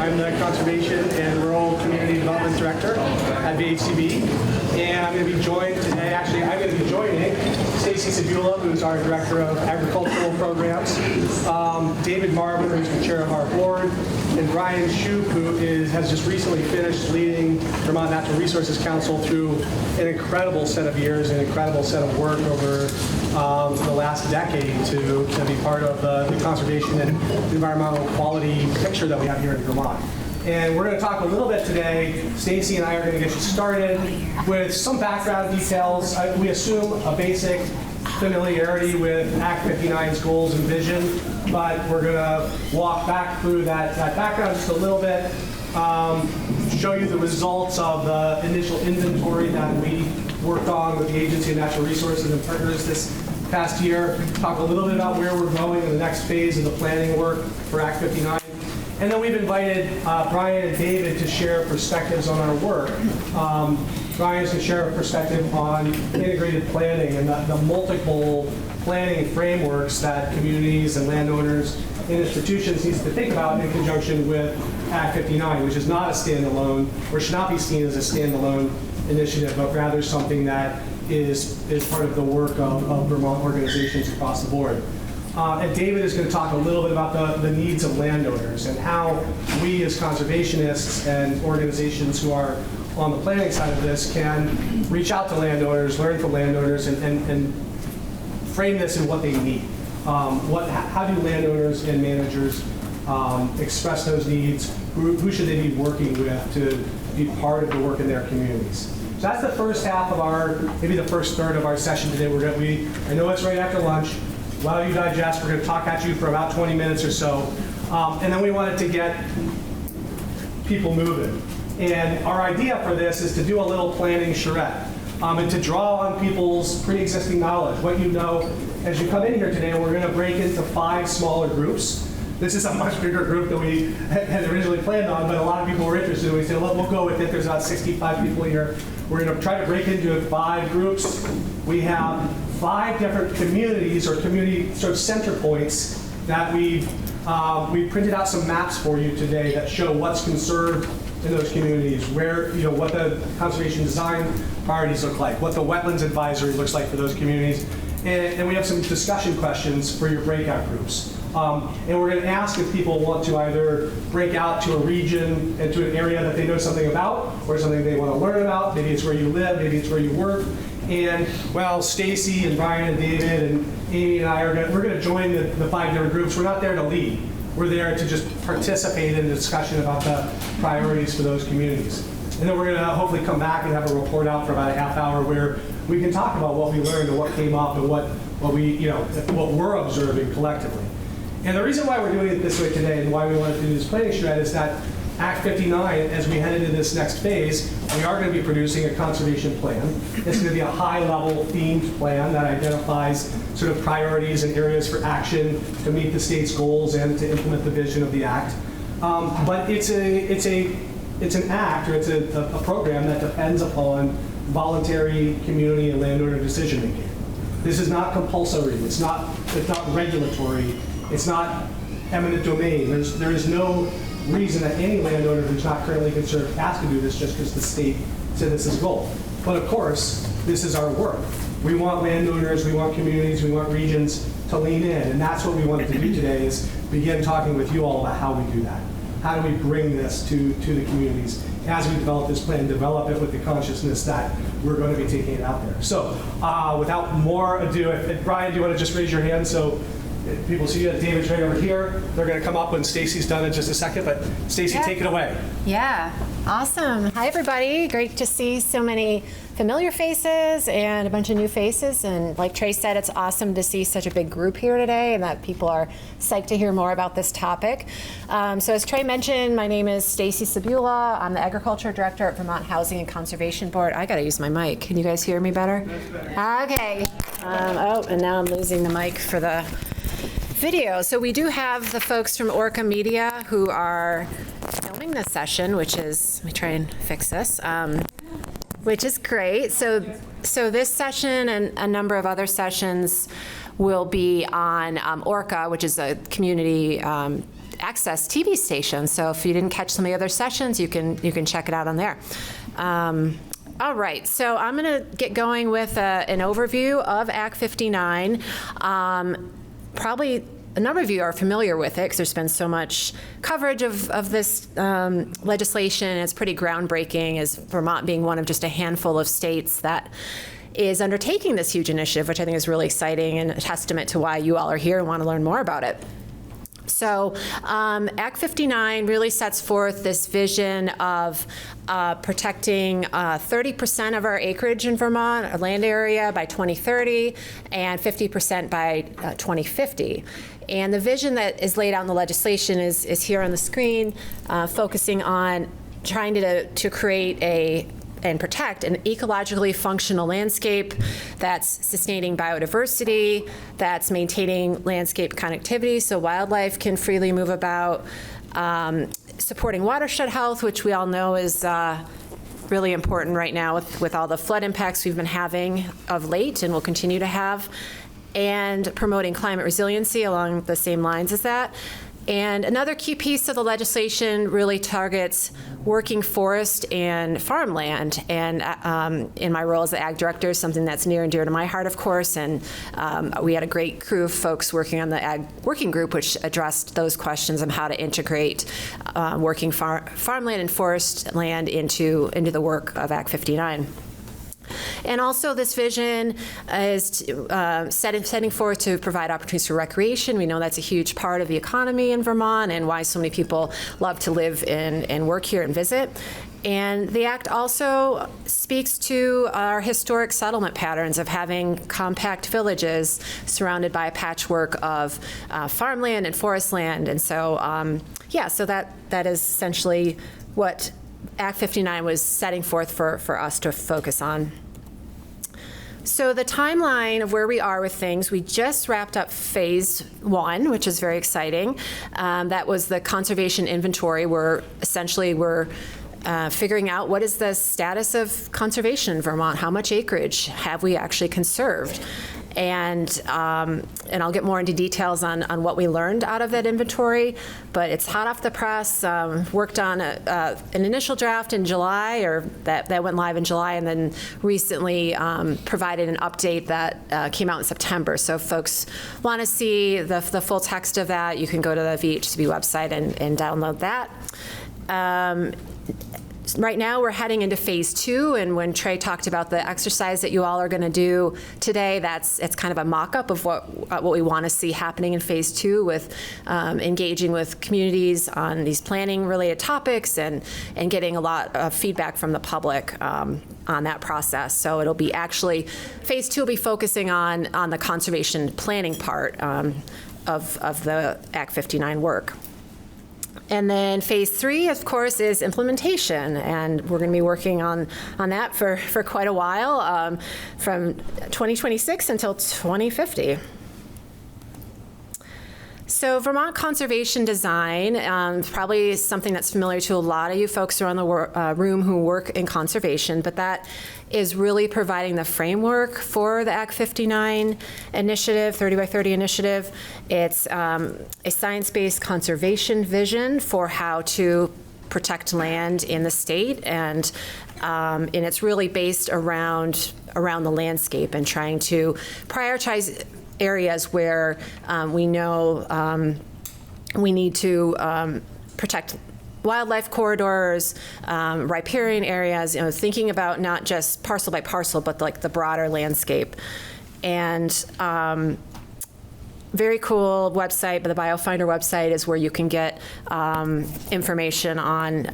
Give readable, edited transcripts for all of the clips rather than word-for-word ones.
I'm the Conservation and Rural Community Development Director at VHCB, and I'm going to be joined today, I'm going to be joining Stacy Sabula, who's our Director of Agricultural Programs, David Marvin, who's the Chair of our board, and Brian Shoup, who has just recently finished leading Vermont Natural Resources Council through an incredible set of years, an incredible set of work over the last decade to be part of the conservation and environmental quality picture that we have here in Vermont. And we're going to talk a little bit today. Stacy and I are going to get you started with some background details. We assume a basic familiarity with Act 59's goals and vision, but we're going to walk back through that background just a little bit, show you the results of the initial inventory that we worked on with the Agency of Natural Resources and partners this past year, talk a little bit about where we're going in the next phase of the planning work for Act 59. And then we've invited Brian and David to share perspectives on our work. Brian's going to share a perspective on integrated planning and the multiple planning frameworks that communities and landowners and institutions need to think about in conjunction with Act 59, which is not a standalone, or should not be seen as a standalone initiative, but rather something that is part of the work of Vermont organizations across the board. And David is going to talk a little bit about the needs of landowners and how we as conservationists and organizations who are on the planning side of this can reach out to landowners, learn from landowners, and frame this in what they need. How do landowners and managers express those needs? Who should they be working with to be part of the work in their communities? So that's the first half of maybe the first third of our session today. I know it's right after lunch. While you digest, we're going to talk at you for about 20 minutes or so. And then we wanted to get people moving. And our idea for this is to do a little planning charrette and to draw on people's pre-existing knowledge, what you know as you come in here today. We're going to break into 5 smaller groups. This is a much bigger group than we had originally planned on, but a lot of people were interested. We said, we'll go with it. There's about 65 people here. We're going to try to break into 5 groups. We have 5 different communities or community sort of center points that we printed out some maps for you today that show what's conserved in those communities, where, what the conservation design priorities look like, what the wetlands advisory looks like for those communities. And we have some discussion questions for your breakout groups. And we're going to ask if people want to either break out to a region and to an area that they know something about, or something they want to learn about. Maybe it's where you live, maybe it's where you work. And well, Stacy and Brian and David and Amy and I we're going to join the 5 different groups. We're not there to lead. We're there to just participate in the discussion about the priorities for those communities. And then we're going to hopefully come back and have a report out for about a half hour where we can talk about what we learned and what came up and what we're observing collectively. And the reason why we're doing it this way today and why we want to do this planning shred is that Act 59, as we head into this next phase, we are going to be producing a conservation plan. It's going to be a high-level themed plan that identifies sort of priorities and areas for action to meet the state's goals and to implement the vision of the act. But it's an act, or it's a program that depends upon voluntary community and landowner decision making. This is not compulsory. It's not regulatory. It's not eminent domain. There is no reason that any landowner who's not currently conserved has to do this just because the state said this is a goal. But of course, this is our work. We want landowners, we want communities, we want regions to lean in, and that's what we wanted to do today, is begin talking with you all about how we do that. How do we bring this to the communities as we develop this plan, develop it with the consciousness that we're going to be taking it out there. So without more ado, Brian, do you want to just raise your hand so people see you? David's right over here. They're going to come up when Stacy's done in just a second, but Stacy, take it away. Yeah, awesome. Hi, everybody. Great to see so many familiar faces and a bunch of new faces. And like Trey said, it's awesome to see such a big group here today and that people are psyched to hear more about this topic. So as Trey mentioned, my name is Stacy Sabula. I'm the Agriculture Director at Vermont Housing and Conservation Board. I got to use my mic. Can you guys hear me better? That's better. Okay. And now I'm losing the mic for the video. So we do have the folks from Orca Media who are filming this session, which is, let me try and fix this, which is great. So this session and a number of other sessions will be on Orca, which is a community access TV station. So if you didn't catch some of the other sessions, you can check it out on there. All right, so I'm going to get going with an overview of Act 59. Probably a number of you are familiar with it because there's been so much coverage of this legislation. It's pretty groundbreaking, as Vermont being one of just a handful of states that is undertaking this huge initiative, which I think is really exciting and a testament to why you all are here and want to learn more about it. So Act 59 really sets forth this vision of protecting 30% of our acreage in Vermont, our land area, by 2030, and 50% by 2050. And the vision that is laid out in the legislation is here on the screen, focusing on trying to create and protect an ecologically functional landscape that's sustaining biodiversity, that's maintaining landscape connectivity so wildlife can freely move about, supporting watershed health, which we all know is really important right now with all the flood impacts we've been having of late and will continue to have, and promoting climate resiliency along the same lines as that. And another key piece of the legislation really targets working forest and farmland. And in my role as the Ag Director, something that's near and dear to my heart, of course. And we had a great crew of folks working on the Ag Working Group, which addressed those questions on how to integrate working farmland and forest land into the work of Act 59. And also this vision is setting forth to provide opportunities for recreation. We know that's a huge part of the economy in Vermont and why so many people love to live and work here and visit. And the Act also speaks to our historic settlement patterns of having compact villages surrounded by a patchwork of farmland and forest land. And so, so that is essentially what Act 59 was setting forth for us to focus on. So the timeline of where we are with things, we just wrapped up phase 1, which is very exciting. That was the conservation inventory, where essentially we're figuring out what is the status of conservation in Vermont, how much acreage have we actually conserved. And I'll get more into details on what we learned out of that inventory, but it's hot off the press. Worked on an initial draft in July, or that went live in July, and then recently provided an update that came out in September. So if folks want to see the full text of that, you can go to the VHCB website and download that. Right now, we're heading into phase 2, and when Trey talked about the exercise that you all are going to do today, it's kind of a mock-up of what we want to see happening in phase 2, with engaging with communities on these planning-related topics and getting a lot of feedback from the public on that process. So it'll be actually, phase 2 will be focusing on the conservation planning part of the Act 59 work. And then phase 3, of course, is implementation, and we're going to be working on that for quite a while, from 2026 until 2050. So Vermont conservation design, probably something that's familiar to a lot of you folks around the room who work in conservation, but that is really providing the framework for the Act 59 initiative, 30 by 30 initiative. It's a science-based conservation vision for how to protect land in the state, and it's really based around the landscape and trying to prioritize areas where we know we need to protect wildlife corridors, riparian areas, thinking about not just parcel by parcel, but like the broader landscape. And very cool website, but the BioFinder website is where you can get information on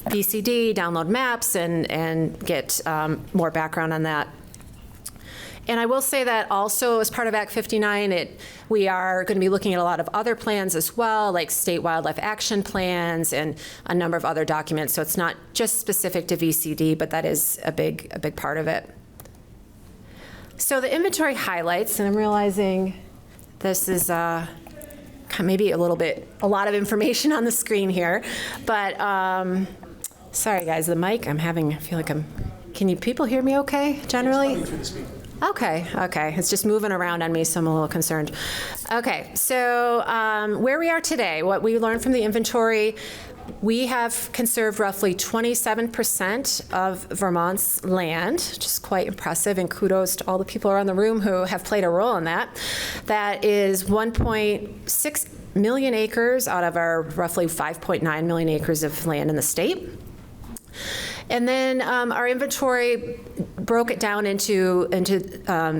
VCD, download maps, and get more background on that. And I will say that also as part of Act 59, we are going to be looking at a lot of other plans as well, like state wildlife action plans and a number of other documents. So it's not just specific to VCD, but that is a big part of it. So the inventory highlights, and I'm realizing this is maybe a lot of information on the screen here, but sorry guys, the mic, I feel like can you people hear me okay generally? Okay, it's just moving around on me, so I'm a little concerned. Okay, so where we are today, what we learned from the inventory, we have conserved roughly 27% of Vermont's land, which is quite impressive, and kudos to all the people around the room who have played a role in that. That is 1.6 million acres out of our roughly 5.9 million acres of land in the state. And then our inventory broke it down into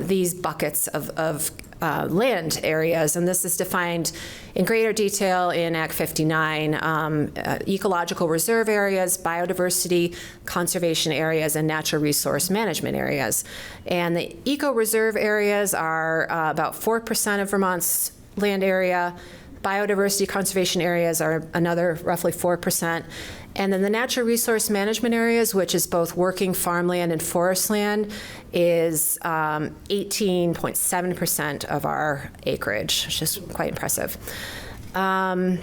these buckets of land areas, and this is defined in greater detail in Act 59, ecological reserve areas, biodiversity conservation areas, and natural resource management areas. And the eco-reserve areas are about 4% of Vermont's land area. Biodiversity conservation areas are another roughly 4%. And then the natural resource management areas, which is both working farmland and forest land, is 18.7% of our acreage, which is quite impressive. And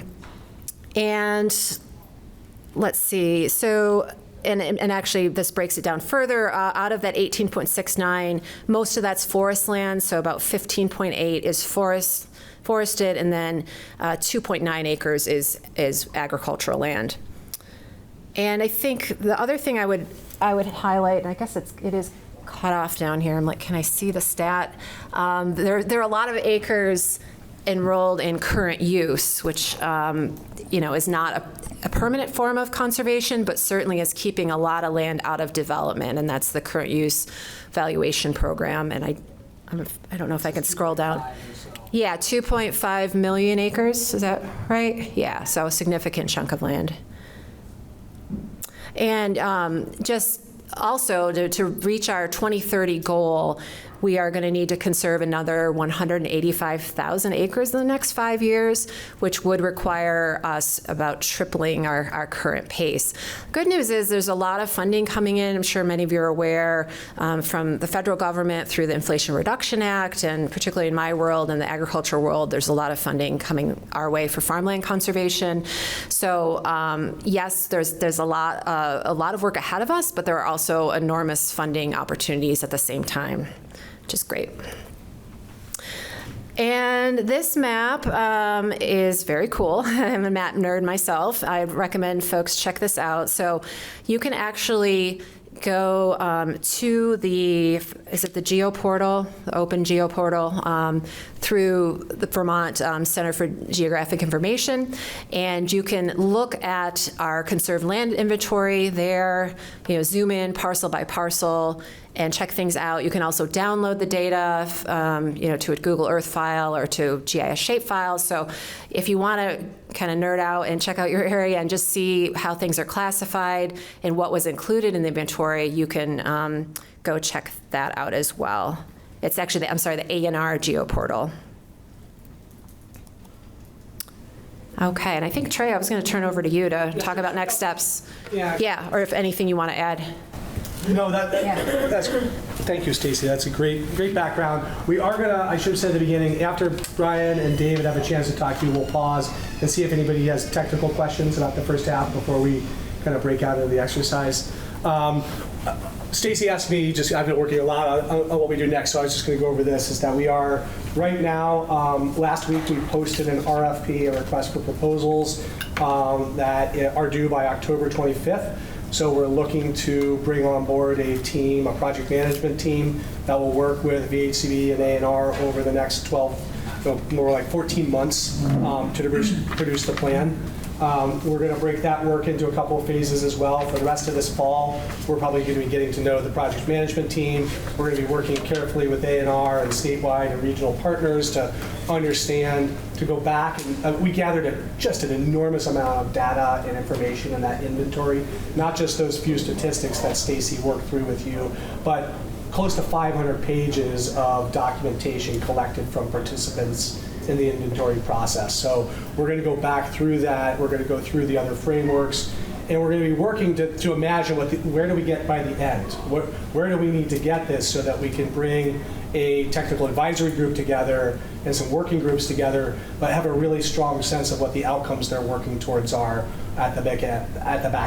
let's see, so, and actually this breaks it down further. Out of that 18.69, most of that's forest land, so about 15.8 is forested, and then 2.9 acres is agricultural land. And I think the other thing I would highlight, and I guess it is cut off down here. I'm like, can I see the stat? There are a lot of acres enrolled in current use, which is not a permanent form of conservation, but certainly is keeping a lot of land out of development, and that's the current use valuation program. And I don't know if I can scroll down. Yeah, 2.5 million acres, is that right? Yeah, so a significant chunk of land. And just also to reach our 2030 goal, we are going to need to conserve another 185,000 acres in the next 5 years, which would require us about tripling our current pace. Good news is there's a lot of funding coming in. I'm sure many of you are aware from the federal government through the Inflation Reduction Act, and particularly in my world and the agricultural world, there's a lot of funding coming our way for farmland conservation. So yes, there's a lot of work ahead of us, but there are also enormous funding opportunities at the same time, which is great. And this map is very cool. I'm a map nerd myself. I recommend folks check this out. So you can actually go to the Geo portal, the Open Geo portal, through the Vermont Center for Geographic Information, and you can look at our conserved land inventory there, zoom in parcel by parcel, and check things out. You can also download the data, to a Google Earth file or to GIS shapefiles. So if you want to kind of nerd out and check out your area and just see how things are classified and what was included in the inventory, you can go check that out as well. It's actually, the A&R Geo portal. Okay, and I think, Trey, I was going to turn over to you to talk about next steps. Yeah, or if anything you want to add. No, that's great. Thank you, Stacy. That's a great background. We are gonna, I should have said at the beginning, after Brian and David have a chance to talk to you, we'll pause and see if anybody has technical questions about the first half before we kind of break out into the exercise. Stacy asked me, I've been working a lot on what we do next, so I was just going to go over this, is that we are, right now, last week we posted an RFP, a request for proposals, that are due by October 25th. So we're looking to bring on board a team, a project management team, that will work with VHCB and A&R over the next 14 months to produce the plan. We're going to break that work into a couple of phases as well. For the rest of this fall, we're probably going to be getting to know the project management team. We're going to be working carefully with A&R and statewide and regional partners to understand, to go back. And we gathered just an enormous amount of data and information in that inventory, not just those few statistics that Stacy worked through with you, but close to 500 pages of documentation collected from participants in the inventory process. So we're going to go back through that. We're going to go through the other frameworks, and we're going to be working to imagine where do we get by the end? Where do we need to get this so that we can bring a technical advisory group together and some working groups together, but have a really strong sense of what the outcomes they're working towards are at the back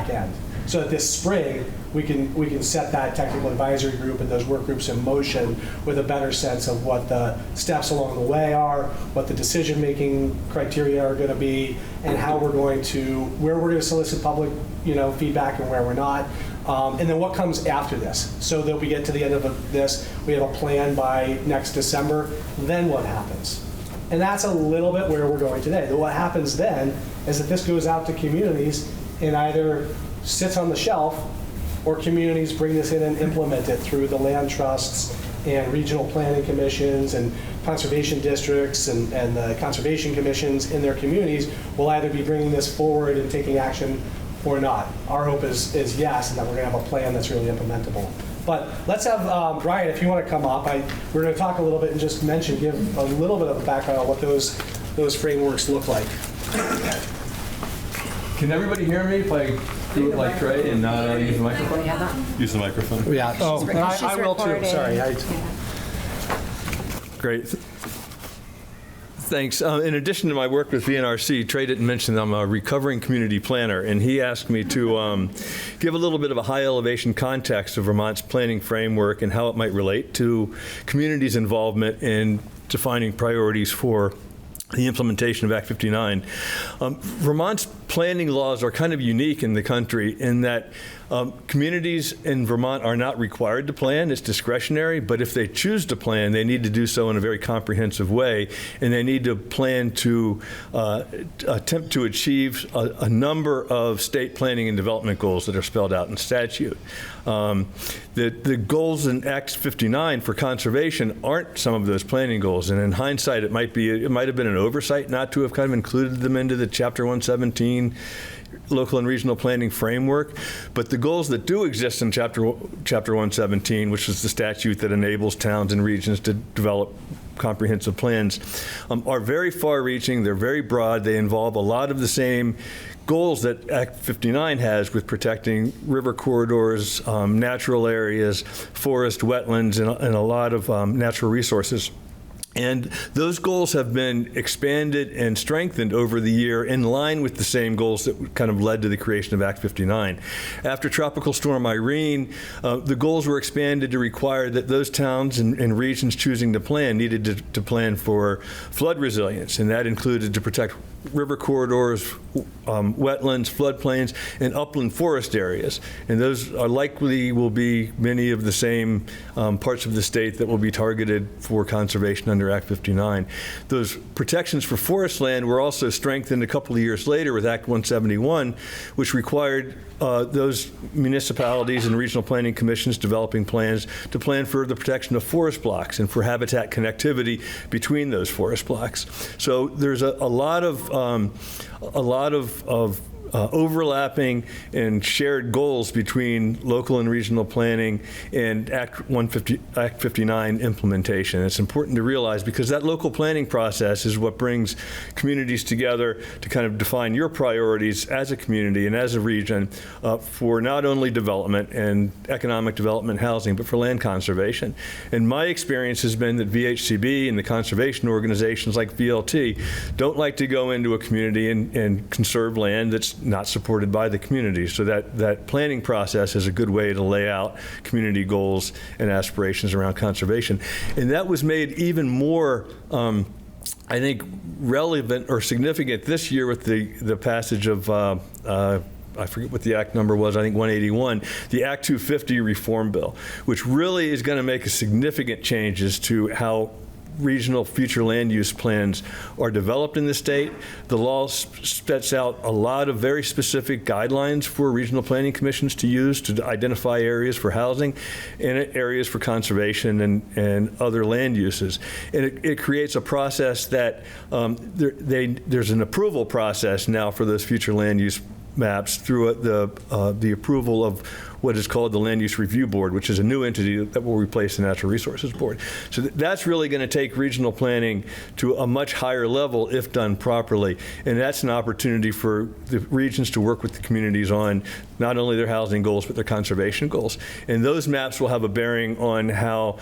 end. so that this spring we can set that technical advisory group and those work groups in motion with a better sense of what the steps along the way are, what the decision-making criteria are going to be, and how we're going to, where we're going to solicit public, feedback and where we're not. And then what comes after this, so that we get to the end of this, we have a plan by next December, then what happens? And that's a little bit where we're going today. What happens then is that this goes out to communities and either sits on the shelf, or communities bring this in and implement it through the land trusts and regional planning commissions and conservation districts and the conservation commissions in their communities will either be bringing this forward and taking action or not. Our hope is yes, and that we're going to have a plan that's really implementable. But let's have Brian, if you want to come up. We're going to talk a little bit and just give a little bit of a background on what those frameworks look like. Can everybody hear me if I do it like Trey and not use the microphone? Use the microphone. Yeah. Oh, I will too. Sorry. Great. Thanks. In addition to my work with VNRC, Trey didn't mention I'm a recovering community planner, and he asked me to give a little bit of a high elevation context of Vermont's planning framework and how it might relate to communities' involvement in defining priorities for the implementation of Act 59. Vermont's planning laws are kind of unique in the country in that communities in Vermont are not required to plan. It's discretionary, but if they choose to plan, they need to do so in a very comprehensive way, and they need to plan to attempt to achieve a number of state planning and development goals that are spelled out in statute. The goals in Act 59 for conservation aren't some of those planning goals, and in hindsight, it might have been an oversight not to have kind of included them into the Chapter 117 local and regional planning framework, but the goals that do exist in Chapter 117, which is the statute that enables towns and regions to develop comprehensive plans, are very far-reaching. They're very broad. They involve a lot of the same goals that Act 59 has with protecting river corridors, natural areas, forest, wetlands, and a lot of natural resources. And those goals have been expanded and strengthened over the year in line with the same goals that kind of led to the creation of Act 59. After Tropical Storm Irene, the goals were expanded to require that those towns and regions choosing to plan needed to plan for flood resilience, and that included to protect river corridors, wetlands, floodplains, and upland forest areas. And those are likely will be many of the same parts of the state that will be targeted for conservation under Act 59. Those protections for forest land were also strengthened a couple of years later with Act 171, which required those municipalities and regional planning commissions developing plans to plan for the protection of forest blocks and for habitat connectivity between those forest blocks. So there's a lot of overlapping and shared goals between local and regional planning and Act 59 implementation. It's important to realize because that local planning process is what brings communities together to kind of define your priorities as a community and as a region for not only development and economic development housing, but for land conservation. And my experience has been that VHCB and the conservation organizations like VLT don't like to go into a community and conserve land that's not supported by the community. So that planning process is a good way to lay out community goals and aspirations around conservation. And that was made even more, I think, relevant or significant this year with the passage of I forget what the act number was, I think 181, the Act 250 reform bill, which really is going to make a significant changes to how regional future land use plans are developed in the state. The law sets out a lot of very specific guidelines for regional planning commissions to use to identify areas for housing and areas for conservation and other land uses. And it creates a process that there's an approval process now for those future land use maps through the approval of what is called the Land Use Review Board, which is a new entity that will replace the Natural Resources Board. So that's really going to take regional planning to a much higher level if done properly. And that's an opportunity for the regions to work with the communities on not only their housing goals, but their conservation goals. And those maps will have a bearing on how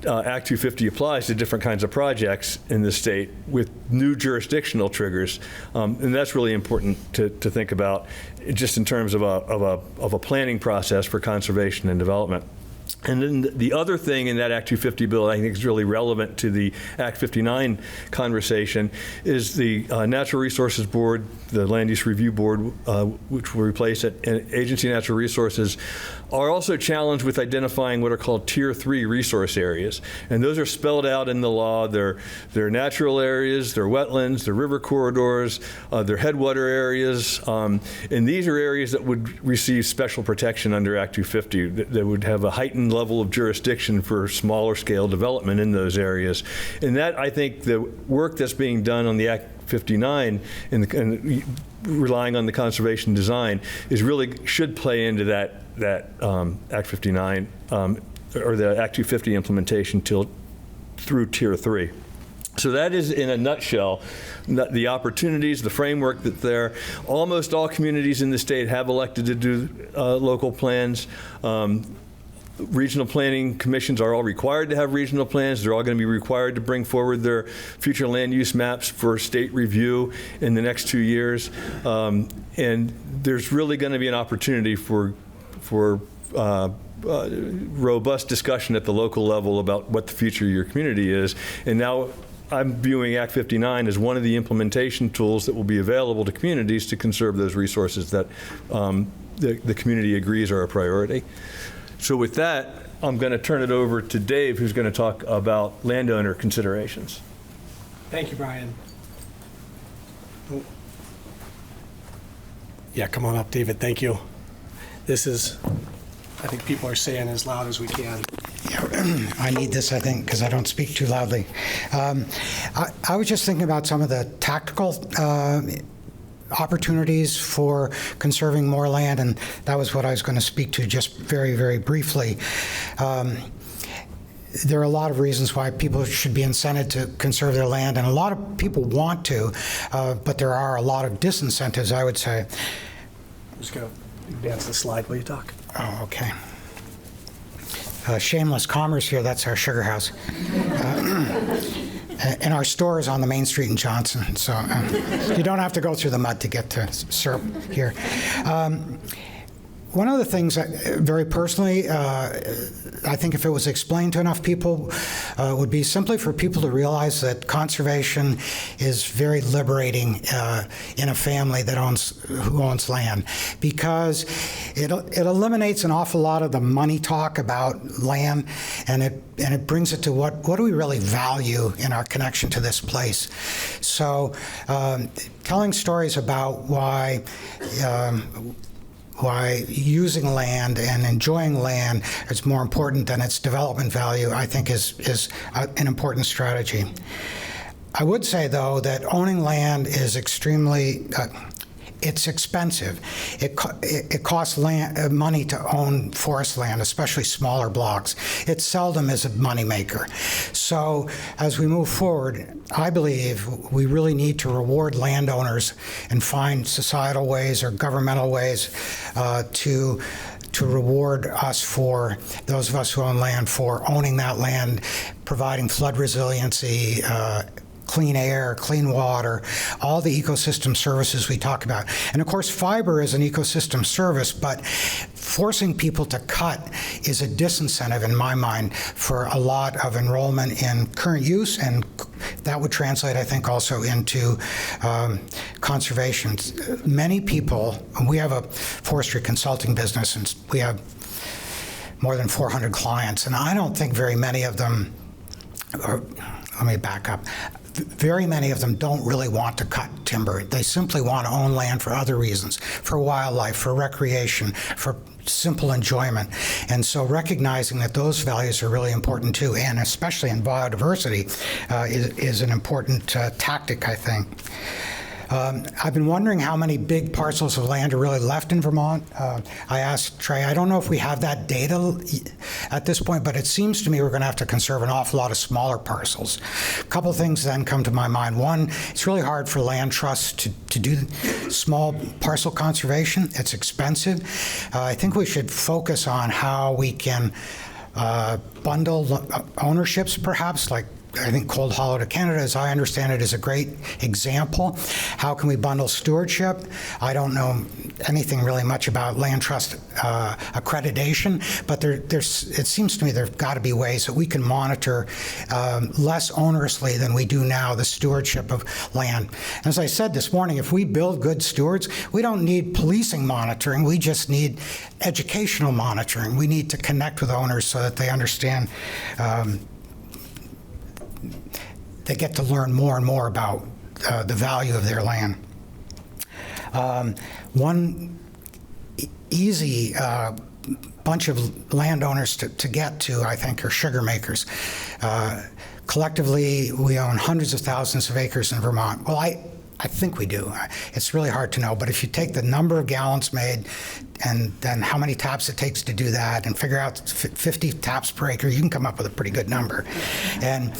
Act 250 applies to different kinds of projects in the state with new jurisdictional triggers, and that's really important to think about, just in terms of a planning process for conservation and development. And then the other thing in that Act 250 bill I think is really relevant to the Act 59 conversation is the Natural Resources Board, the Land Use Review Board, which will replace it, and Agency of Natural Resources are also challenged with identifying what are called Tier 3 resource areas. And those are spelled out in the law. They're natural areas, they're wetlands, they're river corridors, they're headwater areas. And these are areas that would receive special protection under Act 250, that would have a heightened level of jurisdiction for smaller scale development in those areas. And that, I think, the work that's being done on the Act 59 and relying on the conservation design is really should play into that Act 59 or the Act 250 implementation through Tier 3. So that is, in a nutshell, the opportunities, the framework that's there. Almost all communities in the state have elected to do local plans. Regional planning commissions are all required to have regional plans. They're all going to be required to bring forward their future land use maps for state review in the next 2 years. And there's really going to be an opportunity for robust discussion at the local level about what the future of your community is. And now I'm viewing Act 59 as one of the implementation tools that will be available to communities to conserve those resources that the community agrees are a priority. So with that, I'm going to turn it over to Dave, who's going to talk about landowner considerations. Thank you, Brian. Oh. Yeah, come on up, David. Thank you. This is, I think people are saying as loud as we can. Yeah, I need this, I think, because I don't speak too loudly. I was just thinking about some of the tactical opportunities for conserving more land, and that was what I was going to speak to just very, very briefly. There are a lot of reasons why people should be incented to conserve their land, and a lot of people want to, but there are a lot of disincentives, I would say. I'm just going to advance the slide while you talk. Oh, okay. Shameless commerce here, that's our sugar house. And our store is on the main street in Johnson, so you don't have to go through the mud to get to syrup here. One of the things, very personally, I think if it was explained to enough people, would be simply for people to realize that conservation is very liberating in a family who owns land, because it eliminates an awful lot of the money talk about land, and it brings it to what do we really value in our connection to this place. So telling stories about why using land and enjoying land is more important than its development value, I think is an important strategy. I would say, though, that owning land is extremely it's expensive. It costs money to own forest land, especially smaller blocks. It seldom is a moneymaker. So as we move forward, I believe we really need to reward landowners and find societal ways or governmental ways to reward us, for those of us who own land, for owning that land, providing flood resiliency, clean air, clean water, all the ecosystem services we talk about. And of course, fiber is an ecosystem service, but forcing people to cut is a disincentive in my mind for a lot of enrollment in current use, and that would translate, I think, also into conservation. Many people, we have a forestry consulting business, and we have more than 400 clients, and I don't think very many of them, or let me back up, very many of them don't really want to cut timber. They simply want to own land for other reasons, for wildlife, for recreation, for simple enjoyment. And so recognizing that those values are really important too, and especially in biodiversity, is an important tactic, I think. I've been wondering how many big parcels of land are really left in Vermont. I asked Trey, I don't know if we have that data at this point, but it seems to me we're going to have to conserve an awful lot of smaller parcels. A couple things then come to my mind. One, it's really hard for land trusts to do small parcel conservation. It's expensive. I think we should focus on how we can bundle ownerships, perhaps, like I think Cold Hollow to Canada, as I understand it, is a great example. How can we bundle stewardship? I don't know anything really much about land trust accreditation, but it seems to me there've got to be ways that we can monitor less onerously than we do now the stewardship of land. As I said this morning, if we build good stewards, we don't need policing monitoring. We just need educational monitoring. We need to connect with owners so that they understand. They get to learn more and more about the value of their land. One easy bunch of landowners to get to, I think, are sugar makers. Collectively, we own hundreds of thousands of acres in Vermont. Well, I think we do. It's really hard to know, but if you take the number of gallons made and then how many taps it takes to do that and figure out 50 taps per acre, you can come up with a pretty good number. And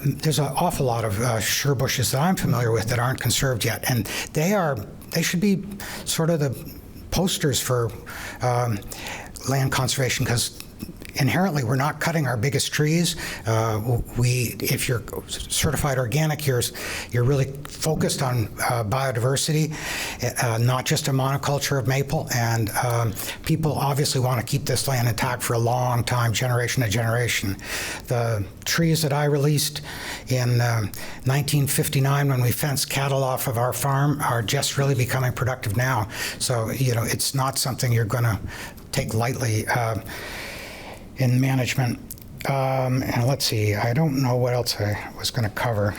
there's an awful lot of sugar bushes that I'm familiar with that aren't conserved yet, and they should be sort of the posters for land conservation, because inherently, we're not cutting our biggest trees. If you're certified organic, you're really focused on biodiversity, not just a monoculture of maple. And people obviously want to keep this land intact for a long time, generation to generation. The trees that I released in 1959, when we fenced cattle off of our farm, are just really becoming productive now. So, it's not something you're going to take lightly. In management. And let's see, I don't know what else I was going to cover.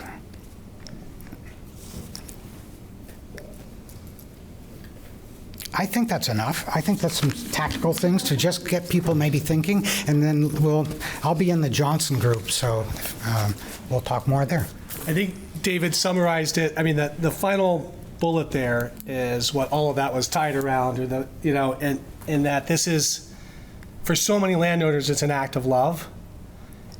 I think that's enough. I think that's some tactical things to just get people maybe thinking, and then I'll be in the Johnson group, so we'll talk more there. I think David summarized it. I mean, the final bullet there is what all of that was tied around, or and that this is, for so many landowners, it's an act of love.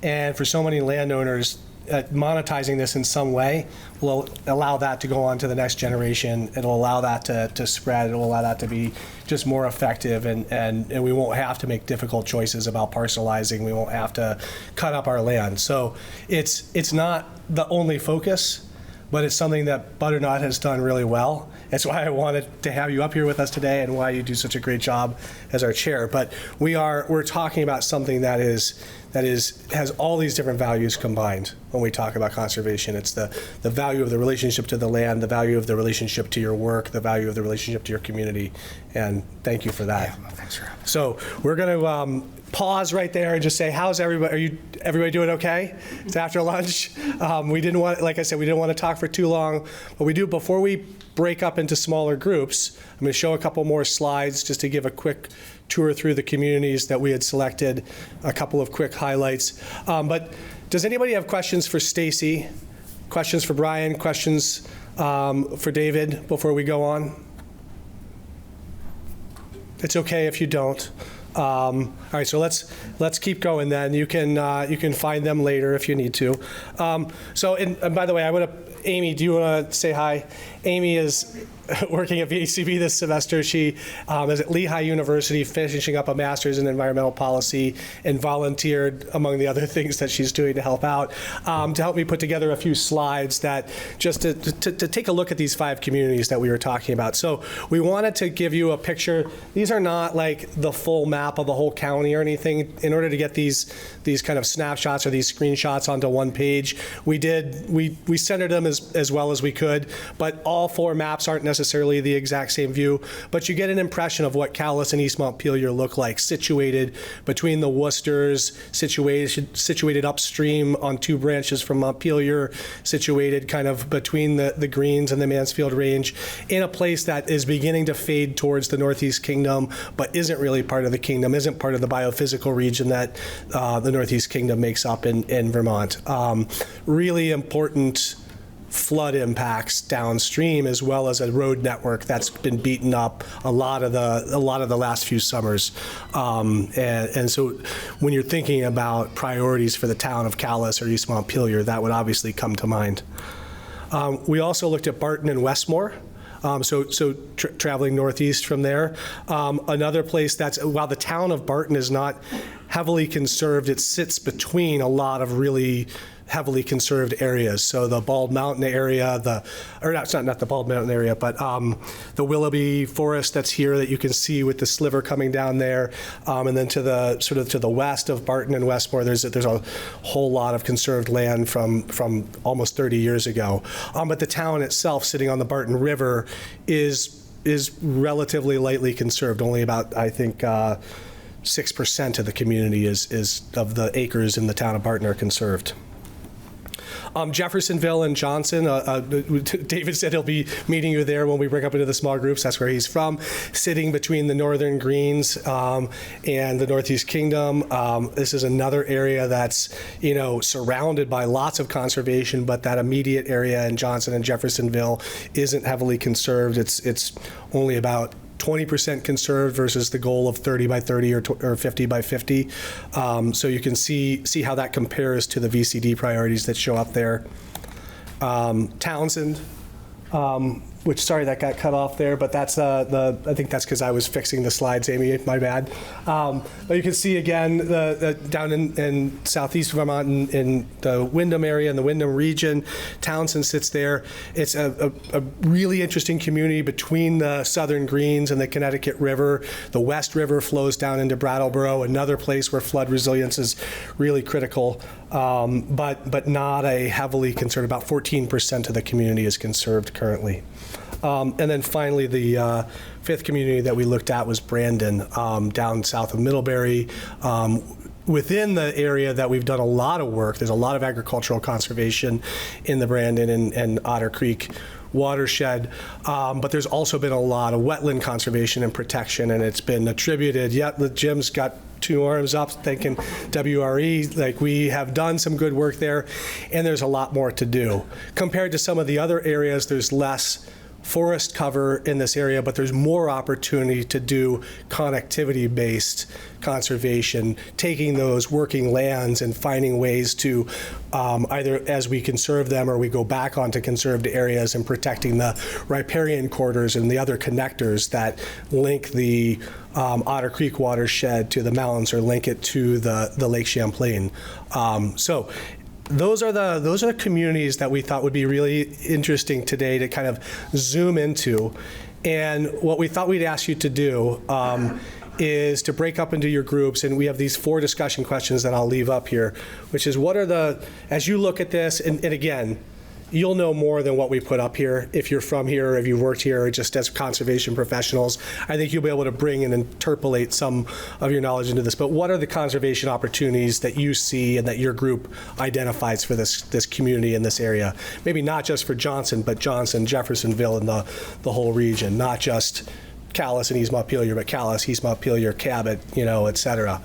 And for so many landowners, monetizing this in some way will allow that to go on to the next generation. It'll allow that to spread. It'll allow that to be just more effective. And we won't have to make difficult choices about parcelizing. We won't have to cut up our land. So it's not the only focus, but it's something that Butternut has done really well. That's why I wanted to have you up here with us today, and why you do such a great job as our chair. But we're talking about something that has all these different values combined when we talk about conservation. It's the value of the relationship to the land, the value of the relationship to your work, the value of the relationship to your community. And thank you for that. Yeah, well, thanks for having me. So we're going to pause right there and just say, how's everybody? Are everybody doing okay? It's after lunch. We didn't want, like I said, we didn't want to talk for too long. But we do, before we break up into smaller groups, I'm going to show a couple more slides just to give a quick tour through the communities that we had selected, a couple of quick highlights. But does anybody have questions for Stacy? Questions for Brian? Questions for David before we go on? It's okay if you don't. All right, so let's keep going then. You can find them later if you need to. And by the way, Amy, do you want to say hi? Amy is working at VHCB this semester. She is at Lehigh University, finishing up a master's in environmental policy, and volunteered, among the other things that she's doing to help out, to help me put together a few slides that just to take a look at these 5 communities that we were talking about. So we wanted to give you a picture. These are not like the full map of the whole county or anything. In order to get these kind of snapshots or these screenshots onto one page, we centered them as well as we could, but all 4 maps aren't necessarily the exact same view, but you get an impression of what Calais and East Montpelier look like, situated between the Worcesters, situated upstream on 2 branches from Montpelier, situated kind of between the Greens and the Mansfield Range, in a place that is beginning to fade towards the Northeast Kingdom, but isn't really part of the kingdom, isn't part of the biophysical region that the Northeast Kingdom makes up in Vermont. Really important flood impacts downstream, as well as a road network that's been beaten up a lot of the last few summers. And so when you're thinking about priorities for the town of Calais or East Montpelier, that would obviously come to mind. We also looked at Barton and Westmore. Traveling northeast from there. Another place while the town of Barton is not heavily conserved, it sits between a lot of really heavily conserved areas. So the Bald Mountain area, not the Bald Mountain area, but the Willoughby Forest that's here that you can see with the sliver coming down there, and then to the west of Barton and Westmore, there's a whole lot of conserved land from almost 30 years ago. But the town itself, sitting on the Barton River, is relatively lightly conserved. Only about, I think, 6% of the community is of the acres in the town of Barton are conserved. Jeffersonville and Johnson, David said he'll be meeting you there when we break up into the small groups. That's where he's from, sitting between the Northern Greens and the Northeast Kingdom. This is another area that's, surrounded by lots of conservation, but that immediate area in Johnson and Jeffersonville isn't heavily conserved. It's only about 20% conserved versus the goal of 30 by 30 or 50 by 50. So you can see how that compares to the VCD priorities that show up there. Townsend, which, sorry, that got cut off there, but that's I think that's because I was fixing the slides, Amy, my bad. But you can see again, down in southeast Vermont, in the Windham area, in the Windham region, Townsend sits there. It's a really interesting community between the Southern Greens and the Connecticut River. The West River flows down into Brattleboro, another place where flood resilience is really critical, but not a heavily conserved. About 14% of the community is conserved currently. And then finally, the fifth community that we looked at was Brandon, down south of Middlebury. Within the area that we've done a lot of work, there's a lot of agricultural conservation in the Brandon and Otter Creek watershed, but there's also been a lot of wetland conservation and protection, and it's been attributed, Jim's got two arms up thinking WRE, like we have done some good work there, and there's a lot more to do. Compared to some of the other areas, there's less forest cover in this area, but there's more opportunity to do connectivity-based conservation, taking those working lands and finding ways to either as we conserve them or we go back onto conserved areas and protecting the riparian corridors and the other connectors that link the Otter Creek watershed to the mountains or link it to the Lake Champlain. So those are the communities that we thought would be really interesting today to kind of zoom into. And what we thought we'd ask you to do is to break up into your groups, and we have these 4 discussion questions that I'll leave up here, which is as you look at this, and again, you'll know more than what we put up here if you're from here or if you've worked here or just as conservation professionals. I think you'll be able to bring and interpolate some of your knowledge into this. But what are the conservation opportunities that you see and that your group identifies for this community in this area? Maybe not just for Johnson, but Johnson, Jeffersonville, and the whole region, not just Calais and East Montpelier, but Calais, East Montpelier, Cabot, et cetera.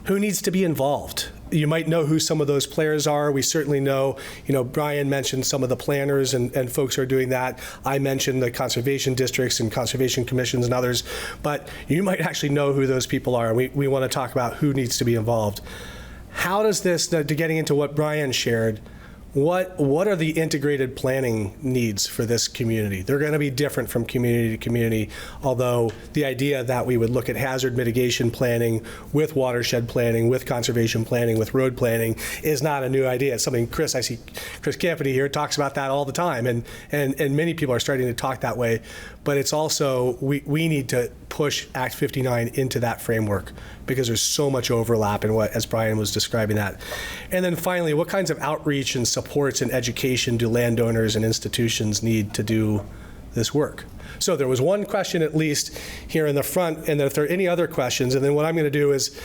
Who needs to be involved? You might know who some of those players are. We certainly know, Brian mentioned some of the planners and folks who are doing that. I mentioned the conservation districts and conservation commissions and others, but you might actually know who those people are. We want to talk about who needs to be involved. How does this, to getting into what Brian shared, what are the integrated planning needs for this community? They're going to be different from community to community, although the idea that we would look at hazard mitigation planning with watershed planning, with conservation planning, with road planning is not a new idea. It's something I see Chris Campany here talks about that all the time, and many people are starting to talk that way, but it's also, we need to push Act 59 into that framework because there's so much overlap in as Brian was describing that. And then finally, what kinds of outreach and supports and education do landowners and institutions need to do this work? So there was one question at least here in the front, and if there are any other questions, and then what I'm going to do is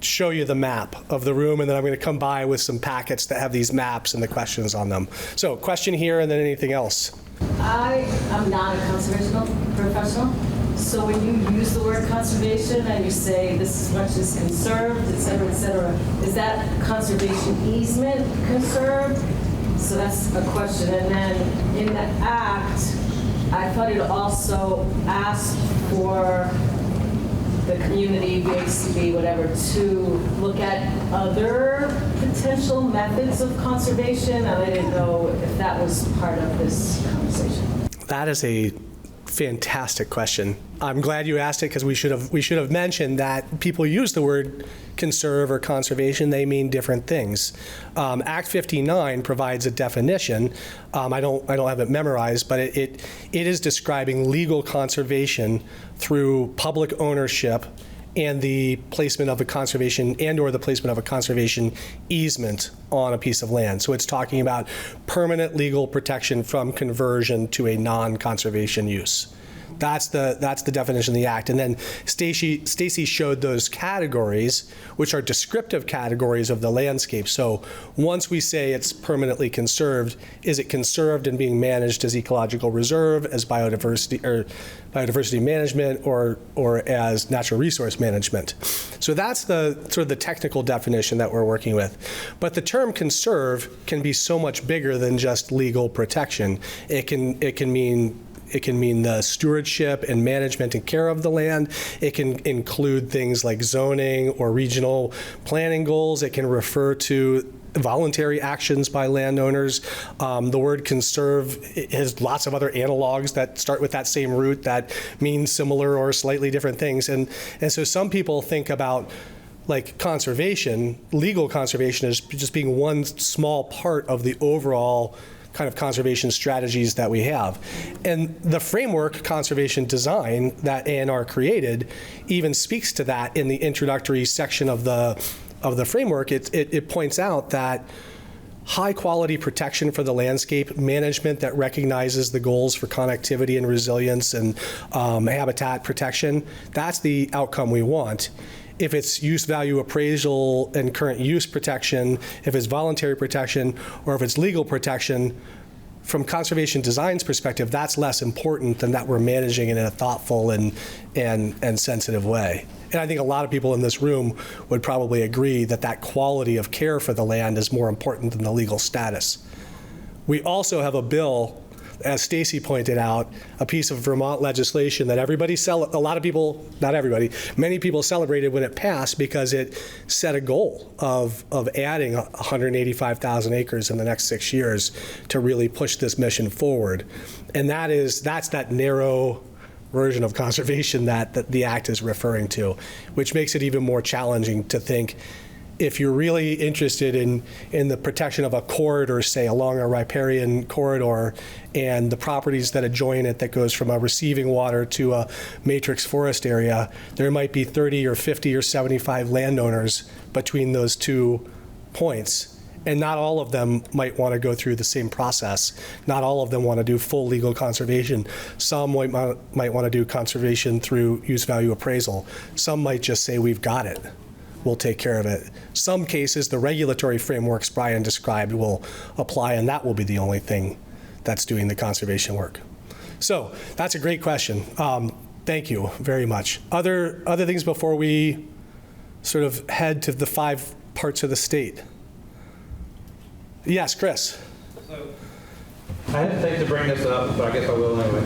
show you the map of the room, and then I'm going to come by with some packets that have these maps and the questions on them. So question here, and then anything else. I am not a conservation professional, so when you use the word conservation and you say this much is conserved, et cetera, is that conservation easement conserved? So that's a question. And then in the act, I thought it also asked for the community, VHCB, whatever, to look at other potential methods of conservation, and I didn't know if that was part of this conversation. That is a fantastic question. I'm glad you asked it because we should have mentioned that people use the word conserve or conservation. They mean different things. Act 59 provides a definition. I don't have it memorized, but it is describing legal conservation through public ownership and the placement of a conservation and/or the placement of a conservation easement on a piece of land. So it's talking about permanent legal protection from conversion to a non-conservation use. That's the definition of the act. And then Stacy showed those categories, which are descriptive categories of the landscape. So once we say it's permanently conserved, is it conserved and being managed as ecological reserve, as biodiversity management, or as natural resource management? So that's the sort of the technical definition that we're working with. But the term conserve can be so much bigger than just legal protection. It can mean the stewardship and management and care of the land. It can include things like zoning or regional planning goals. It can refer to voluntary actions by landowners. The word conserve has lots of other analogs that start with that same root that mean similar or slightly different things. And so some people think about like conservation, legal conservation, as just being one small part of the overall kind of conservation strategies that we have. And the framework conservation design that ANR created even speaks to that in the introductory section of the framework. It points out that high quality protection for the landscape, management that recognizes the goals for connectivity and resilience and habitat protection, that's the outcome we want. If it's use value appraisal and current use protection, if it's voluntary protection, or if it's legal protection, from conservation design's perspective, that's less important than that we're managing it in a thoughtful and sensitive way. And I think a lot of people in this room would probably agree that that quality of care for the land is more important than the legal status. We also have a bill, as Stacy pointed out, a piece of Vermont legislation that many people celebrated when it passed because it set a goal of adding 185,000 acres in the next 6 years to really push this mission forward. And that's that narrow version of conservation that the Act is referring to, which makes it even more challenging to think if you're really interested in the protection of a corridor, say along a riparian corridor, and the properties that adjoin it that goes from a receiving water to a matrix forest area, there might be 30 or 50 or 75 landowners between those 2 points. And not all of them might want to go through the same process. Not all of them want to do full legal conservation. Some might want to do conservation through use value appraisal. Some might just say, we've got it. We'll take care of it. Some cases, the regulatory frameworks Brian described will apply, and that will be the only thing that's doing the conservation work. So that's a great question. Thank you very much. Other things before we sort of head to the 5 parts of the state? Yes, Chris. So, I hesitate to bring this up, but I guess I will anyway.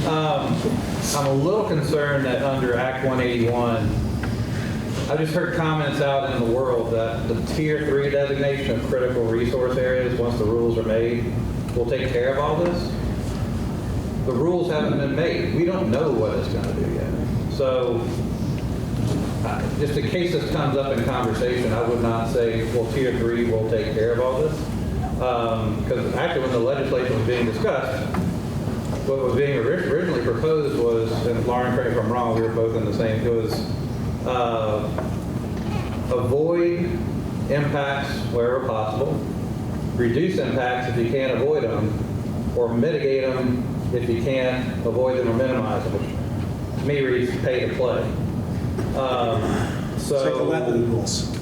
I'm a little concerned that under Act 181, I just heard comments out in the world that the Tier 3 designation of critical resource areas, once the rules are made, will take care of all this. The rules haven't been made. We don't know what it's going to do yet. So, just in case this comes up in conversation, I would not say, well, Tier 3 will take care of all this. Because actually when the legislation was being discussed, what was being originally proposed was, and Lauren, correct me if I'm wrong, we were both in the same, it was avoid impacts wherever possible, reduce impacts if you can't avoid them, or mitigate them if you can't avoid them or minimize them, which to me reads pay to play. It's like the wetland rules.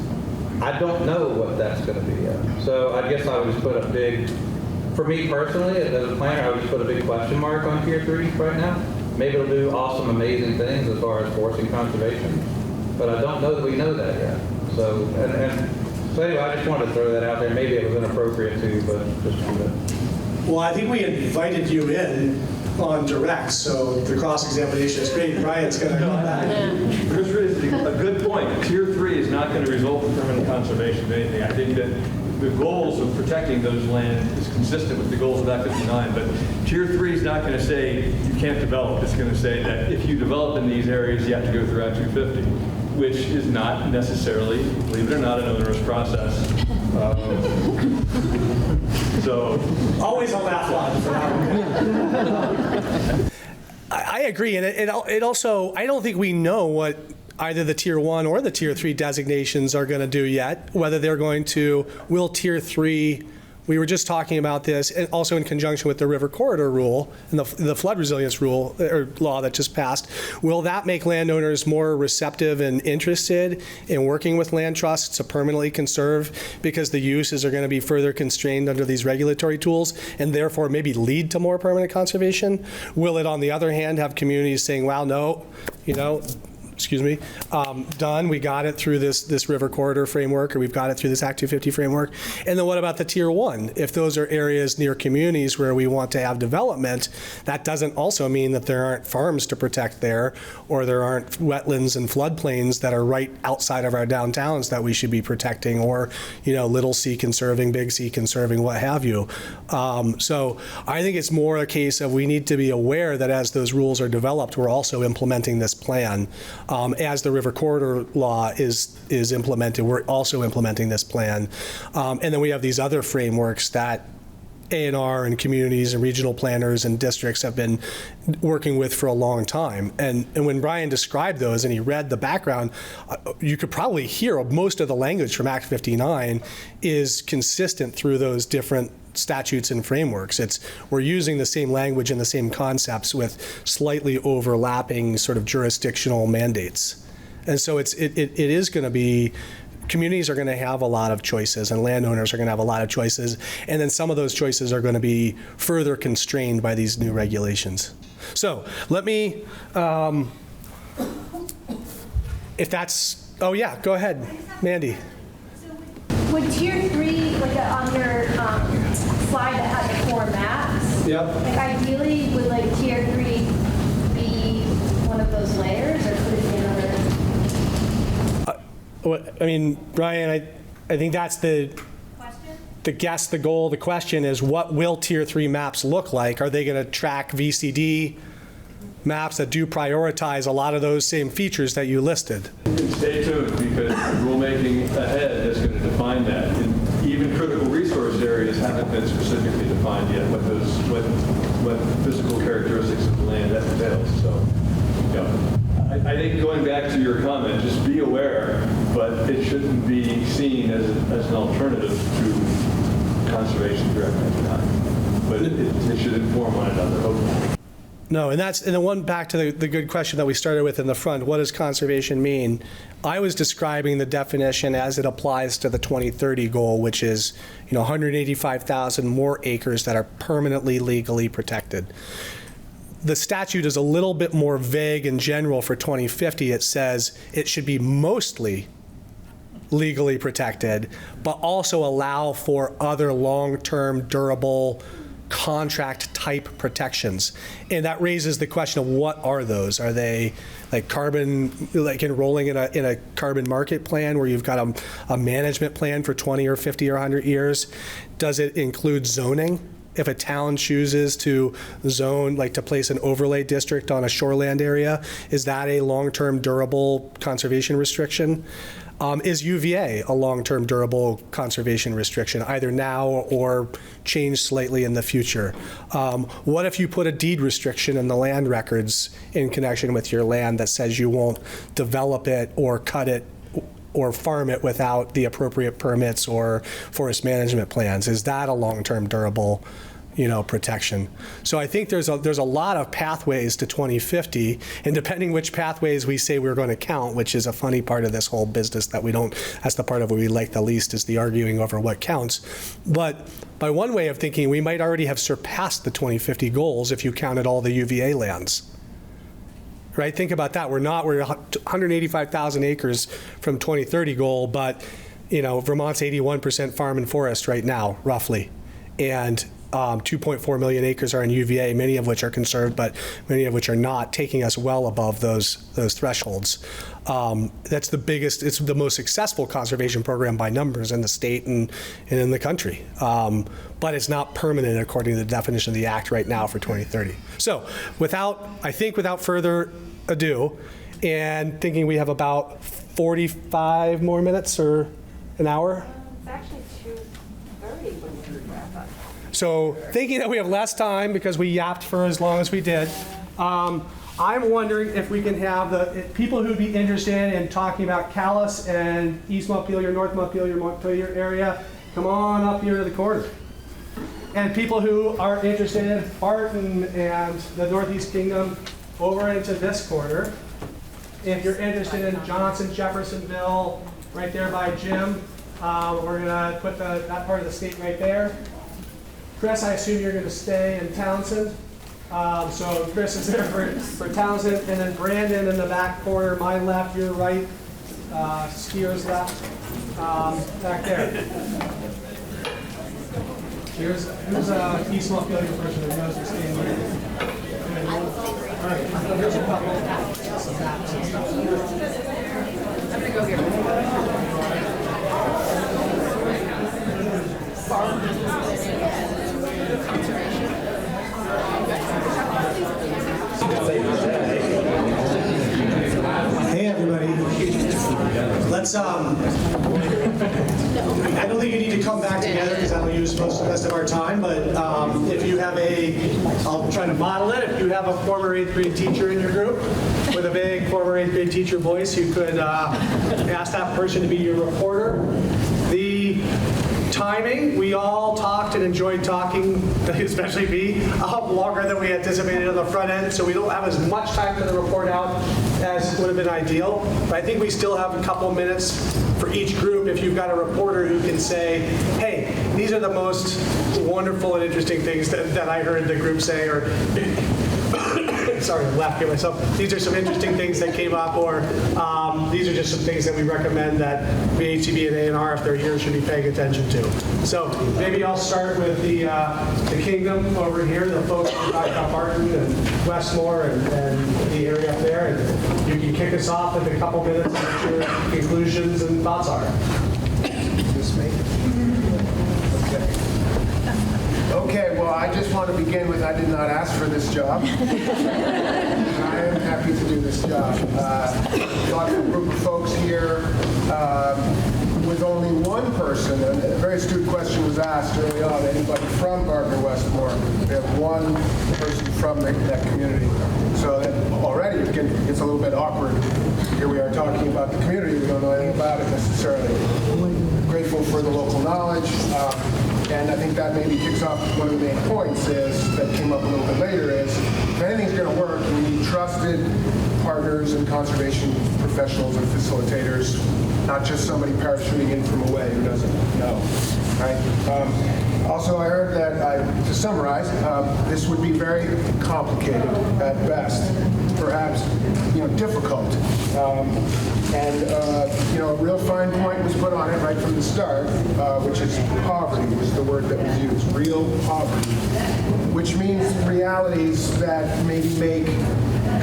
I don't know what that's going to be yet. So I guess I would just put a big, for me personally, as a planner, I would just put a big question mark on Tier 3 right now. Maybe it'll do awesome, amazing things as far as forcing conservation, but I don't know that we know that yet. So, so anyway, I just wanted to throw that out there. Maybe it was inappropriate too, but just do that. Well, I think we invited you in on direct, so the cross-examination is great. Brian's going to come back. Chris raised a good point. Tier 3 is not going to result in permanent conservation of anything. I think that the goals of protecting those land is consistent with the goals of Act 59, but Tier 3 is not going to say you can't develop. It's going to say that if you develop in these areas, you have to go through Act 250, which is not necessarily, believe it or not, an onerous process. So Always a laugh line for that one. I agree, and it also, I don't think we know what either the Tier 1 or the Tier 3 designations are going to do yet, whether they're going to, will Tier 3, we were just talking about this, and also in conjunction with the River Corridor Rule and the flood resilience rule or law that just passed, will that make landowners more receptive and interested in working with land trusts to permanently conserve because the uses are going to be further constrained under these regulatory tools and therefore maybe lead to more permanent conservation? Will it, on the other hand, have communities saying, wow, no, done. We got it through this River Corridor framework, or we've got it through this Act 250 framework. And then what about the Tier 1? If those are areas near communities where we want to have development, that doesn't also mean that there aren't farms to protect there, or there aren't wetlands and floodplains that are right outside of our downtowns that we should be protecting, or little C conserving, big C conserving, what have you. So I think it's more a case of we need to be aware that as those rules are developed, we're also implementing this plan. As the River Corridor Law is implemented, we're also implementing this plan. And then we have these other frameworks that A&R and communities and regional planners and districts have been working with for a long time. And when Brian described those and he read the background, you could probably hear most of the language from Act 59 is consistent through those different statutes and frameworks. We're using the same language and the same concepts with slightly overlapping sort of jurisdictional mandates. And so it is going to be, communities are going to have a lot of choices and landowners are going to have a lot of choices. And then some of those choices are going to be further constrained by these new regulations. So let me, if that's, oh yeah, go ahead, Mandy. Would Tier 3, like on your slide that had the 4 maps, like ideally would like Tier 3 be one of those layers, or could it be another? I mean, Brian, I think that's the Question? the goal, the question is, what will Tier 3 maps look like? Are they going to track VCD maps that do prioritize a lot of those same features that you listed? stay tuned, because rulemaking ahead is going to define that. And even critical resource areas haven't been specifically defined yet, what physical characteristics of the land that entails. So, I think going back to your comment, just be aware, but it shouldn't be seen as an alternative to conservation directly. But it should inform one another, hopefully. No, and then one back to the good question that we started with in the front. What does conservation mean? I was describing the definition as it applies to the 2030 goal, which is 185,000 more acres that are permanently legally protected. The statute is a little bit more vague in general for 2050. It says it should be mostly legally protected, but also allow for other long-term durable contract type protections. And that raises the question of what are those? Are they like carbon, like enrolling in a carbon market plan where you've got a management plan for 20 or 50 or 100 years? Does it include zoning? If a town chooses to zone, like to place an overlay district on a shoreland area, is that a long-term durable conservation restriction? Is UVA a long-term durable conservation restriction, either now or changed slightly in the future? What if you put a deed restriction in the land records in connection with your land that says you won't develop it or cut it or farm it without the appropriate permits or forest management plans? Is that a long-term durable protection? So I think there's a lot of pathways to 2050, and depending which pathways we say we're going to count, which is a funny part of this whole business that we don't, that's the part of what we like the least, is the arguing over what counts. But by one way of thinking, we might already have surpassed the 2050 goals if you counted all the UVA lands. Right? Think about that. We're 185,000 acres from 2030 goal, but Vermont's 81% farm and forest right now, roughly. And 2.4 million acres are in UVA, many of which are conserved, but many of which are not, taking us well above those thresholds. That's the biggest, it's the most successful conservation program by numbers in the state and in the country. But it's not permanent according to the definition of the Act right now for 2030. So I think without further ado, and thinking we have about 45 more minutes or an hour. It's actually 2:30 when we wrap up. So thinking that we have less time because we yapped for as long as we did, I'm wondering if we can have the people who'd be interested in talking about Calais and East Montpelier, North Montpelier, Montpelier area, come on up here to the corner. And people who are interested in Barton and the Northeast Kingdom, over into this corner. If you're interested in Johnson, Jeffersonville, right there by Jim, we're gonna put that part of the state right there. Chris, I assume you're gonna stay in Townsend. So Chris is there for Townsend, and then Brandon in the back corner, my left, your right, Skier's left, back there. Who's East Montpelier person who knows what's staying here? All right, here's a couple some maps and stuff. I'm gonna go here. Hey everybody, let's I don't think you need to come back together because that'll use most of the rest of our time, but if you have I'll try to model it, if you have a former 8th grade teacher in your group with a big former 8th grade teacher voice, you could ask that person to be your reporter. The timing, we all talked and enjoyed talking, especially me, longer than we anticipated on the front end, so we don't have as much time for the report out as would have been ideal. But I think we still have a couple minutes for each group if you've got a reporter who can say, hey, these are the most wonderful and interesting things that I heard the group say, or sorry, I'm laughing at myself. These are some interesting things that came up, or these are just some things that we recommend that VHCB and A&R, if they're here, should be paying attention to. So maybe I'll start with the Kingdom over here, the folks who talked about Barton and Westmore and the area up there, and you can kick us off with a couple minutes of what your conclusions and thoughts are. This me? Okay, well, I just want to begin with, I did not ask for this job. And I am happy to do this job. Thoughtful group of folks here with only one person, and a very astute question was asked early on, anybody from Barton or Westmore? We have one person from that community. So that already it's a little bit awkward. Here we are talking about the community, we don't know anything about it necessarily. Grateful for the local knowledge. And I think that maybe kicks off one of the main points that came up a little bit later is, if anything's going to work, we need trusted partners and conservation professionals and facilitators, not just somebody parachuting in from away who doesn't know. Right? Also, I heard that, to summarize, this would be very complicated at best, perhaps difficult. A real fine point was put on it right from the start, which is poverty was the word that was used, real poverty, which means realities that maybe make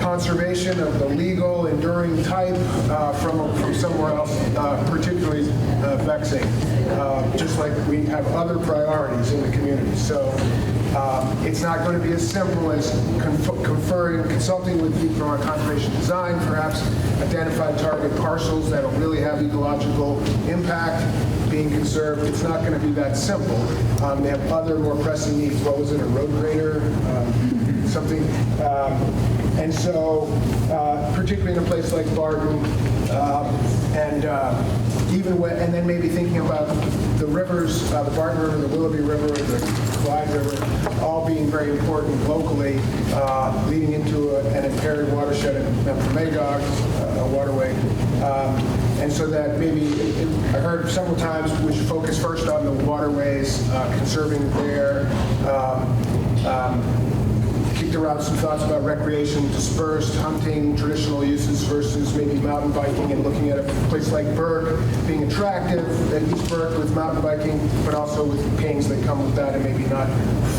conservation of the legal, enduring type from somewhere else particularly vexing, just like we have other priorities in the community. So it's not going to be as simple as consulting with people on conservation design, perhaps identify target parcels that will really have ecological impact being conserved. It's not going to be that simple. They have other more pressing needs. What was it, a road grader? Something. And so, particularly in a place like Barton, and then maybe thinking about the rivers, the Barton River, the Willoughby River, the Clyde River, all being very important locally, leading into an impaired watershed at Magog, a waterway. And so that maybe, I heard several times we should focus first on the waterways, conserving there, threw out some thoughts about recreation, dispersed hunting, traditional uses versus maybe mountain biking, and looking at a place like Burke being attractive, at East Burke with mountain biking, but also with pains that come with that and maybe not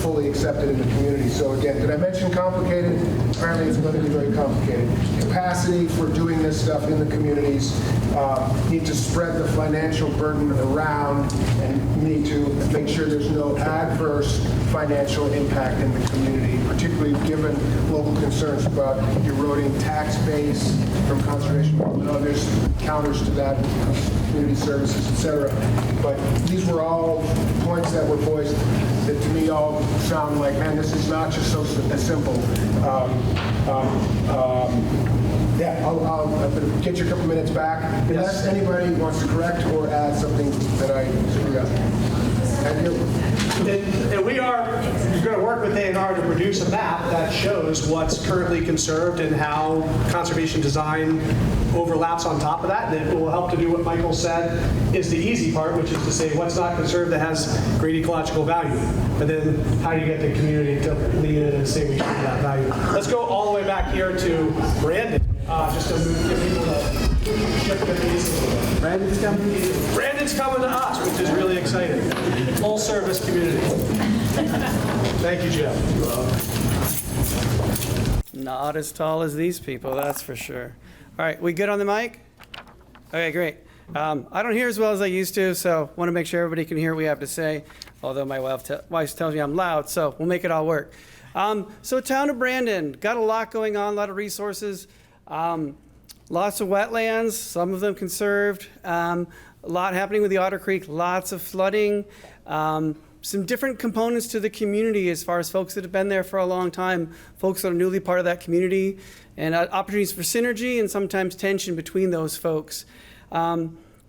fully accepted in the community. So again, did I mention complicated? Apparently it's going to be very complicated. Capacity for doing this stuff in the communities, need to spread the financial burden around, and need to make sure there's no adverse financial impact in the community, particularly given local concerns about eroding tax base from conservation and others, counters to that, community services, etc. But these were all points that were voiced that to me all sound like, man, this is not just so simple. Yeah, I'll get you a couple minutes back. Unless anybody wants to correct or add something that I screwed up. Thank you. And we are going to work with A&R to produce a map that shows what's currently conserved and how conservation design overlaps on top of that. And it will help to do what Michael said is the easy part, which is to say what's not conserved that has great ecological value. And then how do you get the community to lean in and say we should have that value. Let's go all the way back here to Brandon, just to give people a shift of these. Brandon's coming. Brandon's coming to us, which is really exciting. Full service community. Thank you, Jim. Not as tall as these people, that's for sure. All right, we good on the mic? Okay, great. I don't hear as well as I used to, so want to make sure everybody can hear what we have to say, although my wife tells me I'm loud, so we'll make it all work. So town of Brandon, got a lot going on, a lot of resources, lots of wetlands, some of them conserved, a lot happening with the Otter Creek, lots of flooding, some different components to the community as far as folks that have been there for a long time, folks that are newly part of that community, and opportunities for synergy and sometimes tension between those folks.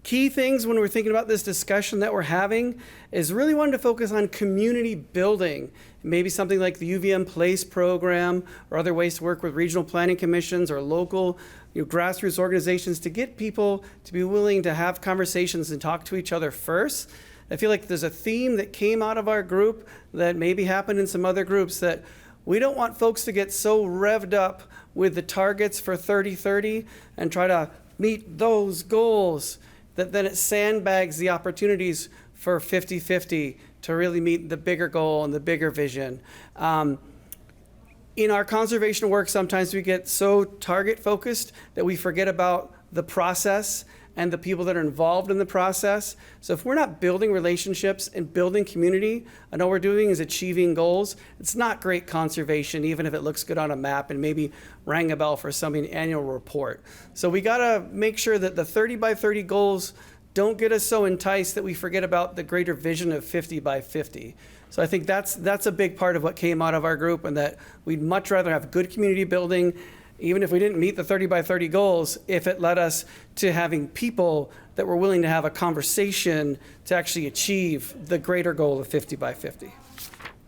Key things when we're thinking about this discussion that we're having is really wanting to focus on community building. Maybe something like the UVM Place program or other ways to work with regional planning commissions or local grassroots organizations to get people to be willing to have conversations and talk to each other first. I feel like there's a theme that came out of our group that maybe happened in some other groups, that we don't want folks to get so revved up with the targets for 30-30 and try to meet those goals that then it sandbags the opportunities for 50-50 to really meet the bigger goal and the bigger vision. In our conservation work, sometimes we get so target focused that we forget about the process and the people that are involved in the process. So if we're not building relationships and building community, and all we're doing is achieving goals, it's not great conservation, even if it looks good on a map and maybe rang a bell for some annual report. So we gotta make sure that the 30-by-30 goals don't get us so enticed that we forget about the greater vision of 50-by-50. So I think that's a big part of what came out of our group, and that we'd much rather have good community building, even if we didn't meet the 30-by-30 goals, if it led us to having people that were willing to have a conversation to actually achieve the greater goal of 50-by-50.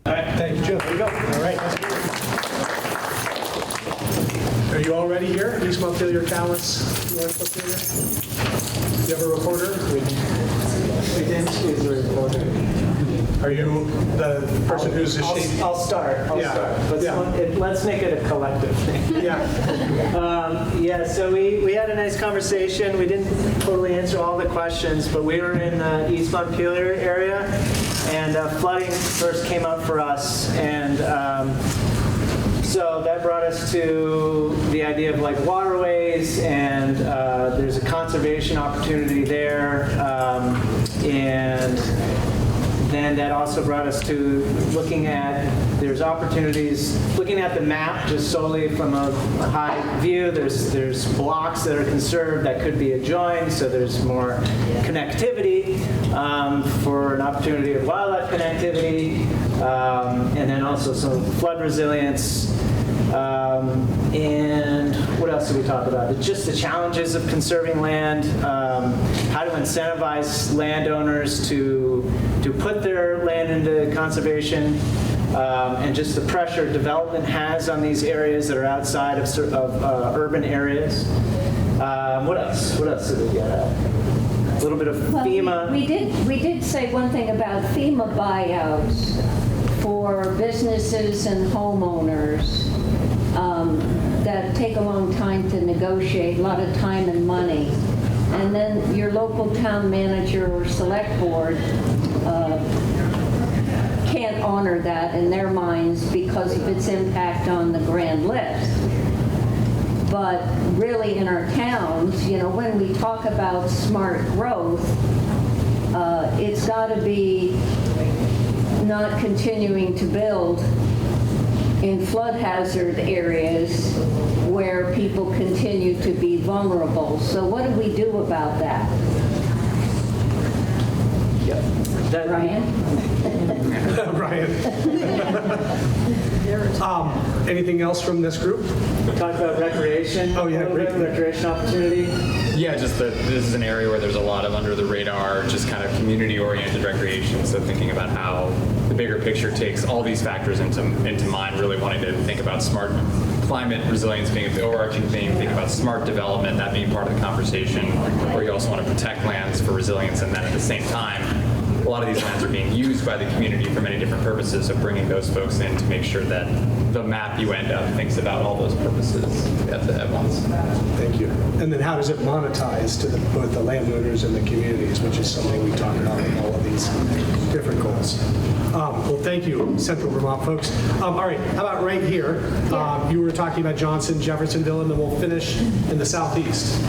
All right, thank you, Jim. There you go. All right, that's good. Are you already here? East Montpelier, Callis, North Montpelier? Do you have a reporter? We didn't choose a reporter. Are you the person who's the shape? I'll start. Let's make it a collective thing. Yeah. So we had a nice conversation. We didn't totally answer all the questions, but we were in the East Montpelier area, and flooding first came up for us, and so that brought us to the idea of like waterways, and there's a conservation opportunity there, and then that also brought us to looking at, there's opportunities, looking at the map just solely from a high view. There's blocks that are conserved that could be adjoined, so there's more connectivity for an opportunity of wildlife connectivity, and then also some flood resilience. And what else did we talk about? Just the challenges of conserving land, how to incentivize landowners to put their land into conservation, and just the pressure development has on these areas that are outside of urban areas. What else? What else did we get at? A little bit of FEMA. We did say one thing about FEMA buyouts for businesses and homeowners that take a long time to negotiate, a lot of time and money. And then your local town manager or select board can't honor that in their minds because of its impact on the grand list. But really in our towns, you know, when we talk about smart growth, it's got to be not continuing to build in flood hazard areas where people continue to be vulnerable. So what do we do about that? Ryan? Ryan. Anything else from this group? Talk about recreation. Oh, yeah, great. Recreation opportunity. Yeah, just that this is an area where there's a lot of under the radar, just kind of community-oriented recreation. So thinking about how the bigger picture takes all these factors into mind, really wanting to think about smart climate resilience being the overarching theme, think about smart development, that being part of the conversation, where you also want to protect lands for resilience, and then at the same time, a lot of these lands are being used by the community for many different purposes, so bringing those folks in to make sure that the map you end up thinks about all those purposes at once. Thank you. And then how does it monetize to both the landowners and the communities, which is something we talk about in all of these different goals. Well, thank you, Central Vermont folks. All right, how about right here? You were talking about Johnson, Jeffersonville, and then we'll finish in the southeast.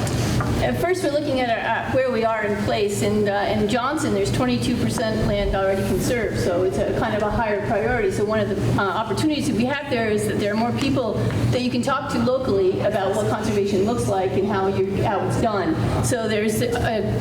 First, we're looking at where we are in place. In Johnson, there's 22% land already conserved, so it's a kind of a higher priority. So one of the opportunities that we have there is that there are more people that you can talk to locally about what conservation looks like and how it's done. So there's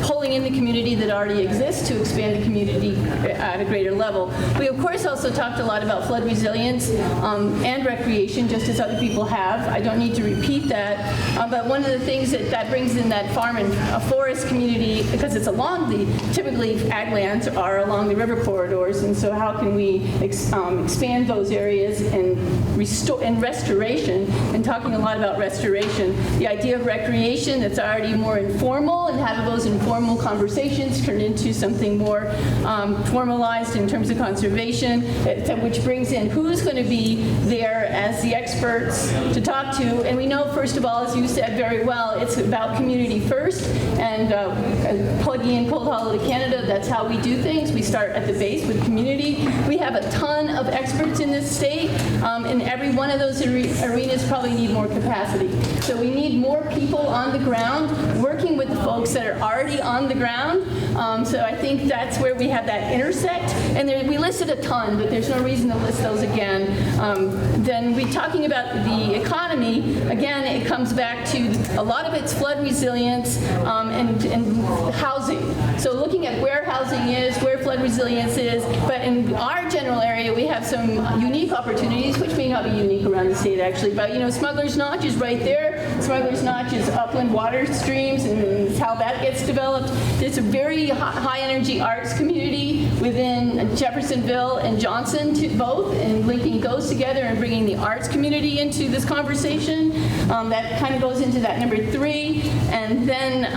pulling in the community that already exists to expand the community at a greater level. We, of course, also talked a lot about flood resilience and recreation, just as other people have. I don't need to repeat that. But one of the things that brings in that farm and forest community, because it's along typically ag lands are along the river corridors, and so how can we expand those areas and restore and restoration, and talking a lot about restoration. The idea of recreation that's already more informal, and have those informal conversations turn into something more formalized in terms of conservation, which brings in who's going to be there as the experts to talk to. And we know, first of all, as you said very well, it's about community first, and plugging in Cold Hollow to Canada, that's how we do things. We start at the base with community. We have a ton of experts in this state, and every one of those arenas probably need more capacity. So we need more people on the ground working with the folks that are already on the ground. So I think that's where we have that intersect. And we listed a ton, but there's no reason to list those again. Then we're talking about the economy. Again, it comes back to a lot of it's flood resilience and housing. So looking at where housing is, where flood resilience is, but in our general area, we have some unique opportunities, which may not be unique around the state actually, but you know, Smuggler's Notch is right there. Smuggler's Notch is upland water streams, and how that gets developed. It's a very high energy arts community within Jeffersonville and Johnson, both, and linking those together and bringing the arts community into this conversation. That kind of goes into that number 3. And then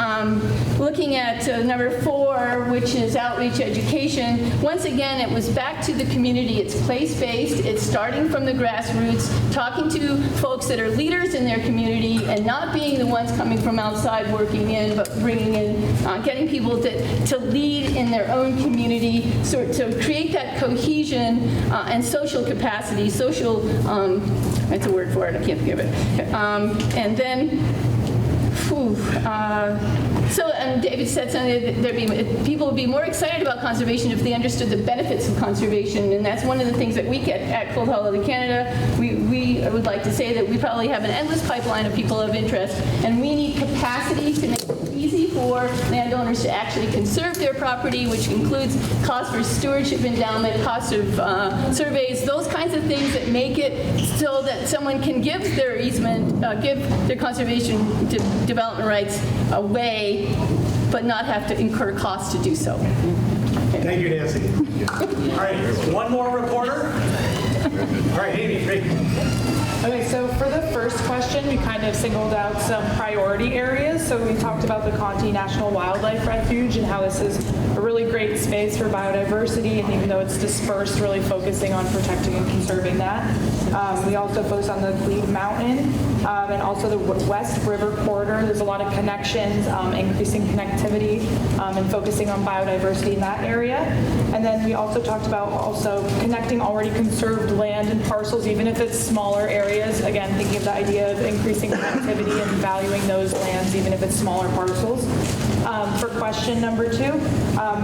looking at number 4, which is outreach education. Once again, it was back to the community. It's place-based. It's starting from the grassroots, talking to folks that are leaders in their community and not being the ones coming from outside working in, but bringing in, getting people to lead in their own community, so to create that cohesion and social capacity, social, that's a word for it, I can't think of it. And then, and David said something that people would be more excited about conservation if they understood the benefits of conservation, and that's one of the things that we get at Cold Hollow to Canada. We would like to say that we probably have an endless pipeline of people of interest, and we need capacity to make it easy for landowners to actually conserve their property, which includes costs for stewardship endowment, costs of surveys, those kinds of things that make it so that someone can give their easement, give their conservation development rights away, but not have to incur costs to do so. Thank you, Nancy. All right, one more reporter. All right, Amy, great. Okay, so for the first question, we kind of singled out some priority areas. So we talked about the Conti National Wildlife Refuge and how this is a really great space for biodiversity, and even though it's dispersed, really focusing on protecting and conserving that. We also focus on the Glebe Mountain and also the West River Corridor. There's a lot of connections, increasing connectivity, and focusing on biodiversity in that area. And then we also talked about also connecting already conserved land and parcels, even if it's smaller areas. Again, thinking of the idea of increasing connectivity and valuing those lands, even if it's smaller parcels. For question number 2,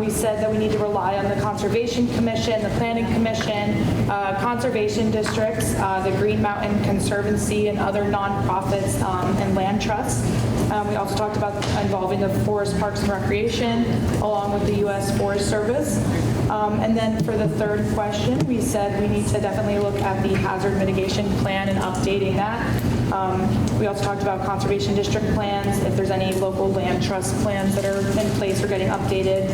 we said that we need to rely on the Conservation Commission, the Planning Commission, conservation districts, the Green Mountain Conservancy, and other nonprofits and land trusts. We also talked about involving the Forest Parks and Recreation along with the U.S. Forest Service. And then for the third question, we said we need to definitely look at the hazard mitigation plan and updating that. We also talked about conservation district plans, if there's any local land trust plans that are in place or getting updated,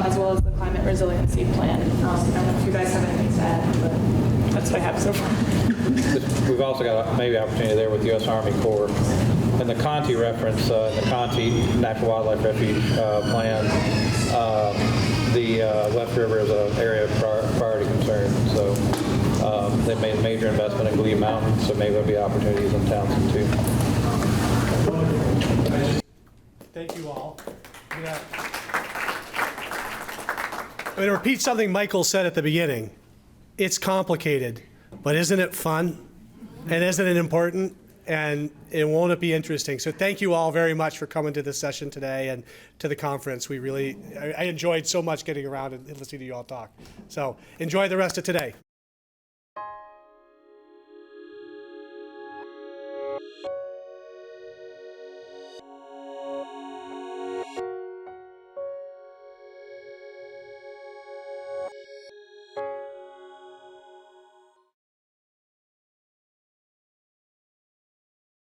as well as the climate resiliency plan. I don't know if you guys have anything to add, but that's what I have so far. We've also got maybe opportunity there with U.S. Army Corps. And the Conti reference, the Conti Natural Wildlife Refuge plan, the West River is an area of priority concern. So they've made a major investment in Glebe Mountain, so maybe there'll be opportunities in Townsend too. Thank you all. I'm going to repeat something Michael said at the beginning. It's complicated, but isn't it fun? And isn't it important? And won't it be interesting? So thank you all very much for coming to this session today and to the conference. I enjoyed so much getting around and listening to you all talk. So enjoy the rest of today.